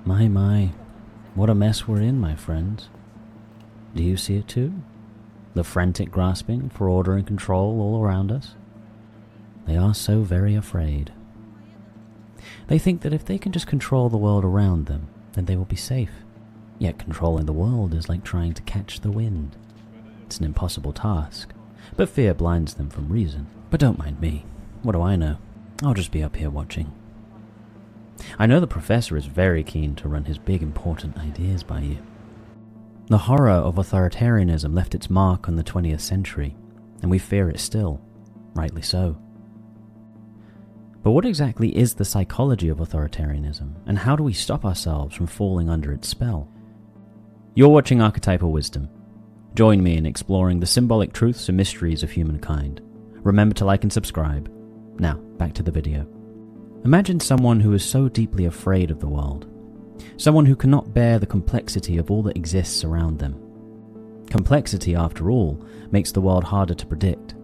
My, what a mess we're in, my friends. Do you see it too? The frantic grasping for order and control all around us? They are so very afraid. They think that if they can just control the world around them, then they will be safe. Yet controlling the world is like trying to catch the wind. It's an impossible task, but fear blinds them from reason. But don't mind me. What do I know? I'll just be up here watching. I know the professor is very keen to run his big important ideas by you. The horror of authoritarianism left its mark on the 20th century, and we fear it still, rightly so. But what exactly is the psychology of authoritarianism, and how do we stop ourselves from falling under its spell? You're watching Archetypal Wisdom. Join me in exploring the symbolic truths and mysteries of humankind. Remember to like and subscribe. Now, back to the video. Imagine someone who is so deeply afraid of the world. Someone who cannot bear the complexity of all that exists around them. Complexity, after all, makes the world harder to predict.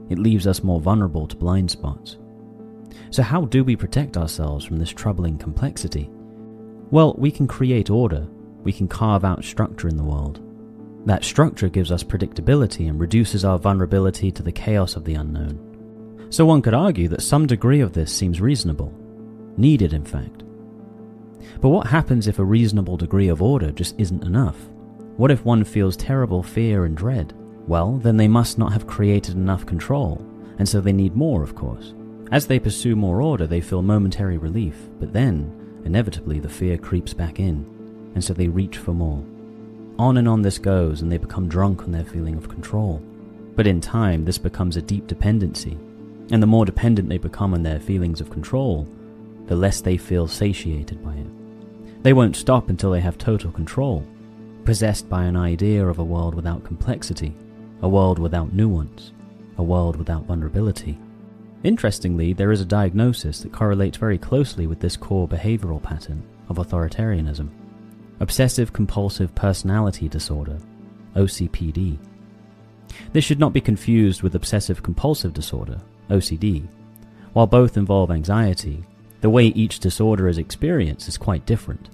It leaves us more vulnerable to blind spots. So how do we protect ourselves from this troubling complexity? Well, we can create order. We can carve out structure in the world. That structure gives us predictability and reduces our vulnerability to the chaos of the unknown. So one could argue that some degree of this seems reasonable. Needed, in fact. But what happens if a reasonable degree of order just isn't enough? What if one feels terrible fear and dread? Well, then they must not have created enough control, and so they need more, of course. As they pursue more order, they feel momentary relief, but then, inevitably, the fear creeps back in, and so they reach for more. On and on this goes, and they become drunk on their feeling of control. But in time, this becomes a deep dependency, and the more dependent they become on their feelings of control, the less they feel satiated by it. They won't stop until they have total control, possessed by an idea of a world without complexity, a world without nuance, a world without vulnerability. Interestingly, there is a diagnosis that correlates very closely with this core behavioral pattern of authoritarianism. Obsessive-Compulsive Personality Disorder, OCPD. This should not be confused with Obsessive-Compulsive Disorder, OCD. While both involve anxiety, the way each disorder is experienced is quite different.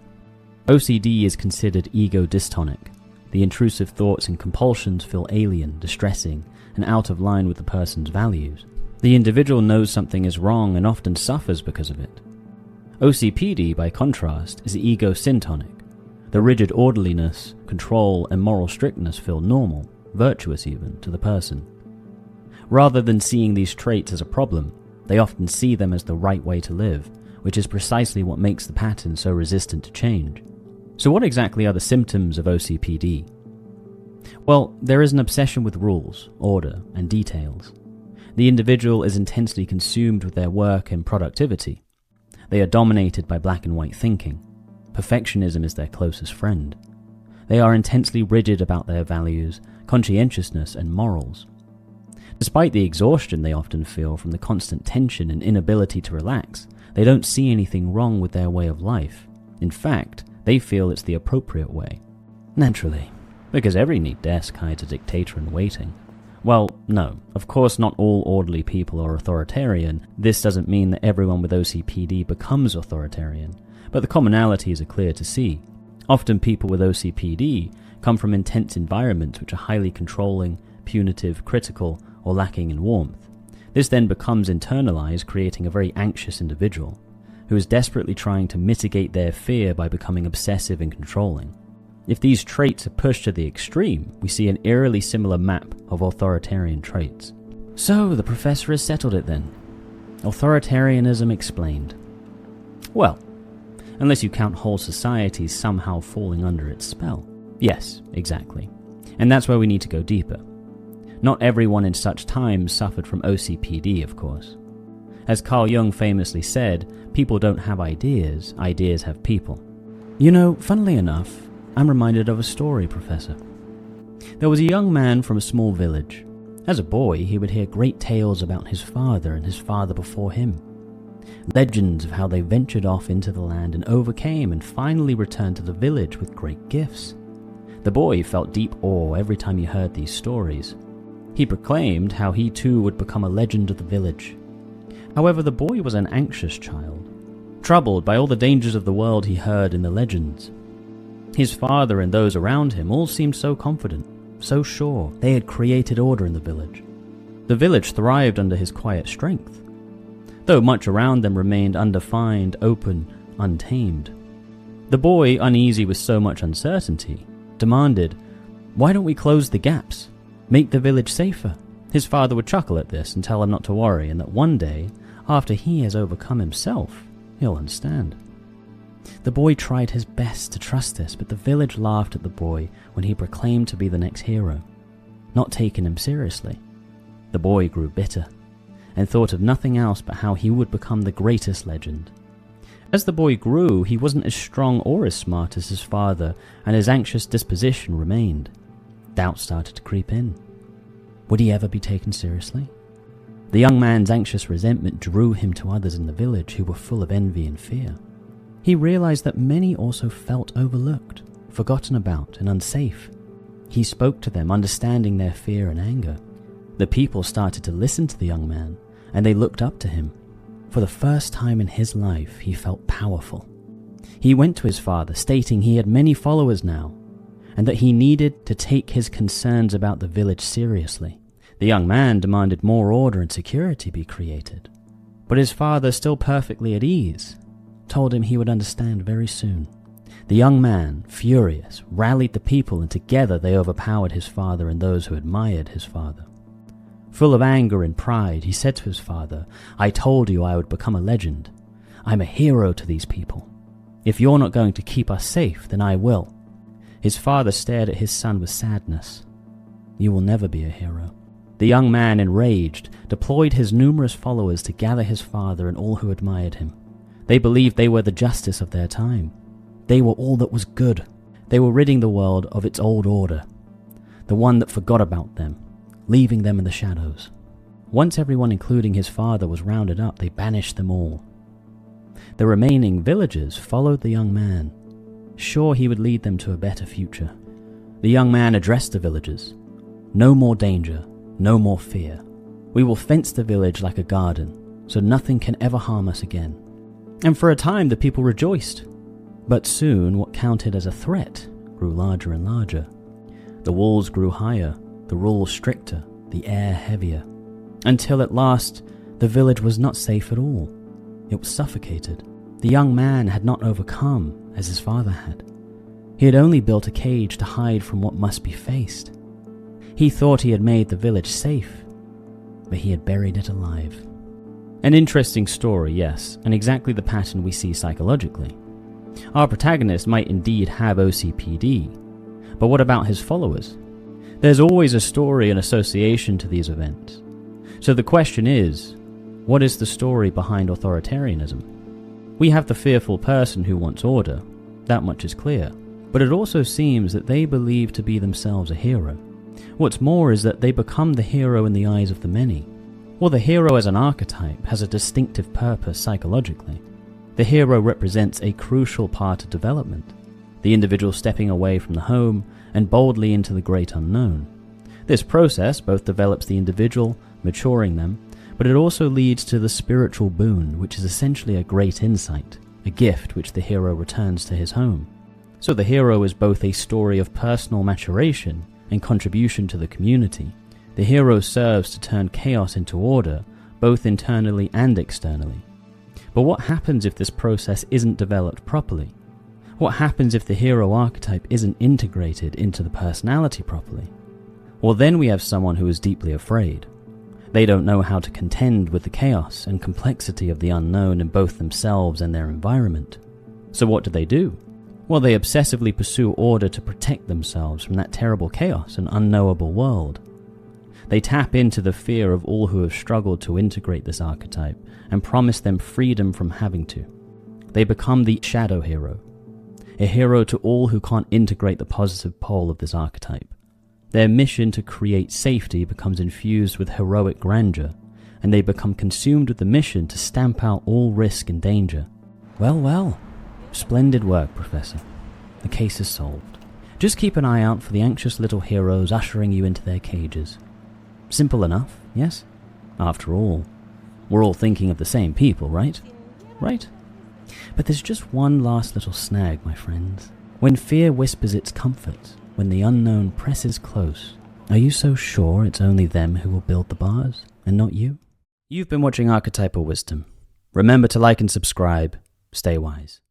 OCD is considered ego dystonic. The intrusive thoughts and compulsions feel alien, distressing, and out of line with the person's values. The individual knows something is wrong and often suffers because of it. OCPD, by contrast, is ego syntonic. The rigid orderliness, control, and moral strictness feel normal, virtuous even, to the person. Rather than seeing these traits as a problem, they often see them as the right way to live, which is precisely what makes the pattern so resistant to change. So what exactly are the symptoms of OCPD? Well, there is an obsession with rules, order, and details. The individual is intensely consumed with their work and productivity. They are dominated by black and white thinking. Perfectionism is their closest friend. They are intensely rigid about their values, conscientiousness, and morals. Despite the exhaustion they often feel from the constant tension and inability to relax, they don't see anything wrong with their way of life. In fact, they feel it's the appropriate way. Naturally, because every neat desk hides a dictator in waiting. Well, no, of course not all orderly people are authoritarian. This doesn't mean that everyone with OCPD becomes authoritarian, but the commonalities are clear to see. Often people with OCPD come from intense environments which are highly controlling, punitive, critical, or lacking in warmth. This then becomes internalized, creating a very anxious individual, who is desperately trying to mitigate their fear by becoming obsessive and controlling. If these traits are pushed to the extreme, we see an eerily similar map of authoritarian traits. So, the professor has settled it then. Authoritarianism explained. Well, unless you count whole societies somehow falling under its spell. Yes, exactly. And that's where we need to go deeper. Not everyone in such times suffered from OCPD, of course. As Carl Jung famously said, people don't have ideas, ideas have people. You know, funnily enough, I'm reminded of a story, Professor. There was a young man from a small village. As a boy, he would hear great tales about his father and his father before him. Legends of how they ventured off into the land and overcame and finally returned to the village with great gifts. The boy felt deep awe every time he heard these stories. He proclaimed how he too would become a legend of the village. However, the boy was an anxious child. troubled by all the dangers of the world he heard in the legends. His father and those around him all seemed so confident, so sure they had created order in the village. The village thrived under his quiet strength, though much around them remained undefined, open, untamed. The boy, uneasy with so much uncertainty, demanded, "Why don't we close the gaps? Make the village safer?" His father would chuckle at this and tell him not to worry, and that one day, after he has overcome himself, he'll understand. The boy tried his best to trust this, but the village laughed at the boy when he proclaimed to be the next hero, not taking him seriously. The boy grew bitter, and thought of nothing else but how he would become the greatest legend. As the boy grew, he wasn't as strong or as smart as his father, and his anxious disposition remained. Doubt started to creep in. Would he ever be taken seriously? The young man's anxious resentment drew him to others in the village who were full of envy and fear. He realized that many also felt overlooked, forgotten about, and unsafe. He spoke to them, understanding their fear and anger. The people started to listen to the young man, and they looked up to him. For the first time in his life, he felt powerful. He went to his father, stating he had many followers now, and that he needed to take his concerns about the village seriously. The young man demanded more order and security be created. But his father, still perfectly at ease, told him he would understand very soon. The young man, furious, rallied the people, and together they overpowered his father and those who admired his father. Full of anger and pride, he said to his father, "I told you I would become a legend. I'm a hero to these people. If you're not going to keep us safe, then I will." His father stared at his son with sadness. "You will never be a hero." The young man, enraged, deployed his numerous followers to gather his father and all who admired him. They believed they were the justice of their time. They were all that was good. They were ridding the world of its old order, the one that forgot about them, leaving them in the shadows. Once everyone, including his father, was rounded up, they banished them all. The remaining villagers followed the young man, sure he would lead them to a better future. The young man addressed the villagers. "No more danger, no more fear. We will fence the village like a garden, so nothing can ever harm us again." And for a time the people rejoiced. But soon what counted as a threat grew larger and larger. The walls grew higher, the rules stricter, the air heavier, until at last the village was not safe at all. It was suffocated. The young man had not overcome as his father had. He had only built a cage to hide from what must be faced. He thought he had made the village safe, but he had buried it alive. An interesting story, yes, and exactly the pattern we see psychologically. Our protagonist might indeed have OCPD, but what about his followers? There's always a story and association to these events. So the question is, what is the story behind authoritarianism? We have the fearful person who wants order, that much is clear, but it also seems that they believe to be themselves a hero. What's more is that they become the hero in the eyes of the many. Well, the hero as an archetype has a distinctive purpose psychologically. The hero represents a crucial part of development, the individual stepping away from the home and boldly into the great unknown. This process both develops the individual, maturing them, but it also leads to the spiritual boon, which is essentially a great insight, a gift which the hero returns to his home. So the hero is both a story of personal maturation and contribution to the community. The hero serves to turn chaos into order, both internally and externally. But what happens if this process isn't developed properly? What happens if the hero archetype isn't integrated into the personality properly? Well, then we have someone who is deeply afraid. They don't know how to contend with the chaos and complexity of the unknown in both themselves and their environment. So what do? Well, they obsessively pursue order to protect themselves from that terrible chaos and unknowable world. They tap into the fear of all who have struggled to integrate this archetype and promise them freedom from having to. They become the shadow hero, a hero to all who can't integrate the positive pole of this archetype. Their mission to create safety becomes infused with heroic grandeur, and they become consumed with the mission to stamp out all risk and danger. Well, splendid work, Professor. The case is solved. Just keep an eye out for the anxious little heroes ushering you into their cages. Simple enough, yes? After all, we're all thinking of the same people, right? Right? But there's just one last little snag, my friends. When fear whispers its comfort, when the unknown presses close, are you so sure it's only them who will build the bars, and not you? You've been watching Archetypal Wisdom. Remember to like and subscribe. Stay wise.